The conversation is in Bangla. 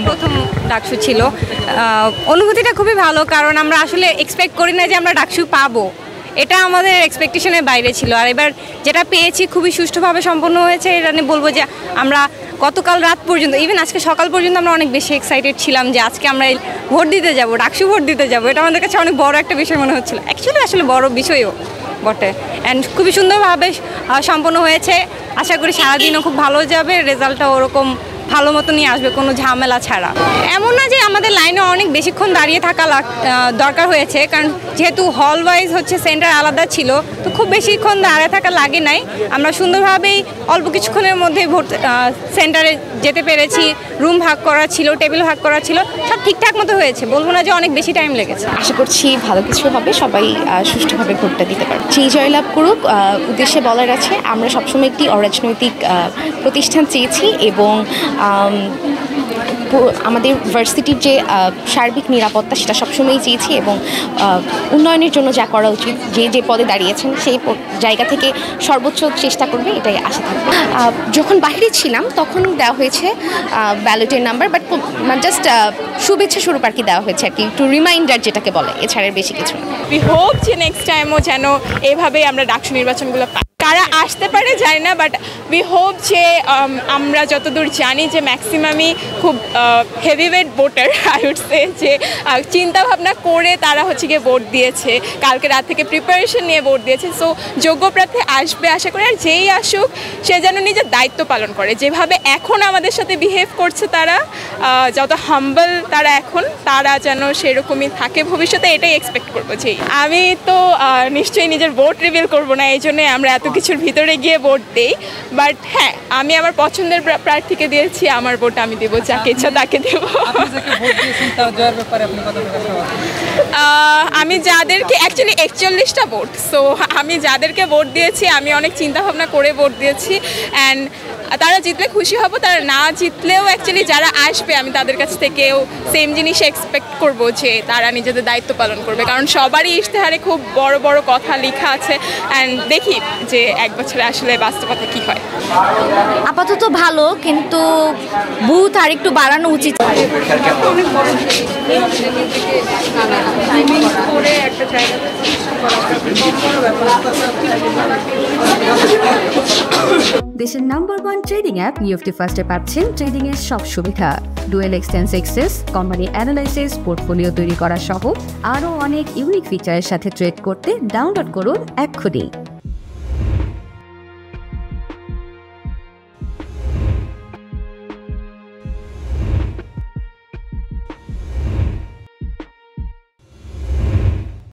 প্রথম ডাকসু ছিল, অনুভূতিটা খুবই ভালো, কারণ আমরা আসলে এক্সপেক্ট করি না যে আমরা ডাকসু পাবো, এটা আমাদের এক্সপেকটেশনের বাইরে ছিল। আর এবার যেটা পেয়েছি খুবই সুষ্ঠুভাবে সম্পন্ন হয়েছে, এটা নিয়ে বলবো যে আমরা গতকাল রাত পর্যন্ত, ইভেন আজকে সকাল পর্যন্ত আমরা অনেক বেশি এক্সাইটেড ছিলাম যে আজকে আমরা ভোট দিতে যাব, ডাকসু ভোট দিতে যাব। এটা আমাদের কাছে অনেক বড় একটা বিষয় মনে হচ্ছিল, অ্যাকচুয়ালি আসলে বড় বিষয়ও বটে। অ্যান্ড খুবই সুন্দরভাবে সম্পন্ন হয়েছে, আশা করি সারাদিনও খুব ভালো যাবে, রেজাল্টটা ওরকম ভালো মতো নিয়ে আসবে, কোনো ঝামেলা ছাড়া। এমন না যে আমাদের লাইনে অনেক বেশিক্ষণ দাঁড়িয়ে থাকা দরকার হয়েছে, কারণ যেহেতু হল ওয়াইজ হচ্ছে সেন্টার আলাদা ছিল, তো খুব বেশিক্ষণ দাঁড়িয়ে থাকা লাগে নাই। আমরা সুন্দরভাবেই অল্প কিছুক্ষণের মধ্যে ভোট সেন্টারে যেতে পেরেছি, রুম ভাগ করা ছিল, টেবিল ভাগ করা ছিল, সব ঠিকঠাক মতো হয়েছে, বলবো না যে অনেক বেশি টাইম লেগেছে। আশা করছি ভালো কিছু হবে, সবাই সুষ্ঠুভাবে ভোটটা দিতে পারবে। যেই জয়লাভ করুক, উদ্দেশ্যে বলার আছে আমরা সবসময় একটি অরাজনৈতিক প্রতিষ্ঠান চেয়েছি এবং আমাদের ভার্সিটির যে সার্বিক নিরাপত্তা সেটা সবসময়ই চেয়েছি এবং উন্নয়নের জন্য যা করা উচিত, যে পদে দাঁড়িয়েছেন সেই জায়গা থেকে সর্বোচ্চ চেষ্টা করবে, এটাই আশা থাকবে। যখন বাইরে ছিলাম তখন দেওয়া হয়েছে ব্যালটের নাম্বার, বাট জাস্ট শুভেচ্ছা স্বরূপ আর কি দেওয়া হয়েছে আর কি, একটু রিমাইন্ডার যেটাকে বলে, এছাড়া বেশি কিছু না। উই হোপ যে নেক্সট টাইমও যেন এভাবেই আমরা ডাকসু নির্বাচনগুলো পাই। কারা আসতে পারে জানি না, বাট উই হোপ যে আমরা যতদূর জানি যে ম্যাক্সিমামই খুব heavyweight voter, I would say, যে চিন্তাভাবনা করে তারা হচ্ছে গিয়ে ভোট দিয়েছে, কালকে রাত থেকে প্রিপারেশন নিয়ে ভোট দিয়েছে। সো যোগ্য প্রার্থী আসবে আশা করি, আর যেই আসুক সে যেন নিজের দায়িত্ব পালন করে, যেভাবে এখন আমাদের সাথে বিহেভ করছে তারা, যত হাম্বল তারা এখন, তারা যেন সেরকমই থাকে ভবিষ্যতে, এটাই এক্সপেক্ট করবো। যে আমি তো নিশ্চয়ই নিজের ভোট রিভিল করবো না, এই জন্যই আমরা এত কিছুর ভিতরে গিয়ে ভোট দেই, বাট হ্যাঁ আমি আমার পছন্দের প্রার্থীকে দিয়েছি, আমার ভোট আমি দেবো, যাকে ইচ্ছা তাকে দেব। আমি যাদেরকে অ্যাকচুয়ালি 41টা ভোট, সো আমি যাদেরকে ভোট দিয়েছি আমি অনেক চিন্তাভাবনা করে ভোট দিয়েছি, অ্যান্ড তারা জিতলে খুশি হব, তারা না জিতলেও অ্যাকচুয়ালি যারা আসবে আমি তাদের কাছ থেকেও সেম জিনিস এক্সপেক্ট করব যে তারা নিজেদের দায়িত্ব পালন করবে, কারণ সবারই ইশতেহারে খুব বড় বড় কথা লেখা আছে, অ্যান্ড দেখি যে এক বছরে আসলে বাস্তবতা কী হয়। আপাতত ভালো, কিন্তু বুথ আর একটু বাড়ানো উচিত। দেশের নাম্বার 1 ট্রেডিং অ্যাপ নিফটি ফার্স্টে পাচ্ছেন ট্রেডিং এর সব সুবিধা, dual exchange access, company analysis, portfolio তৈরি করা সহ আরও অনেক ইউনিক ফিচারের সাথে ট্রেড করতে ডাউনলোড করুন এক্ষুনি।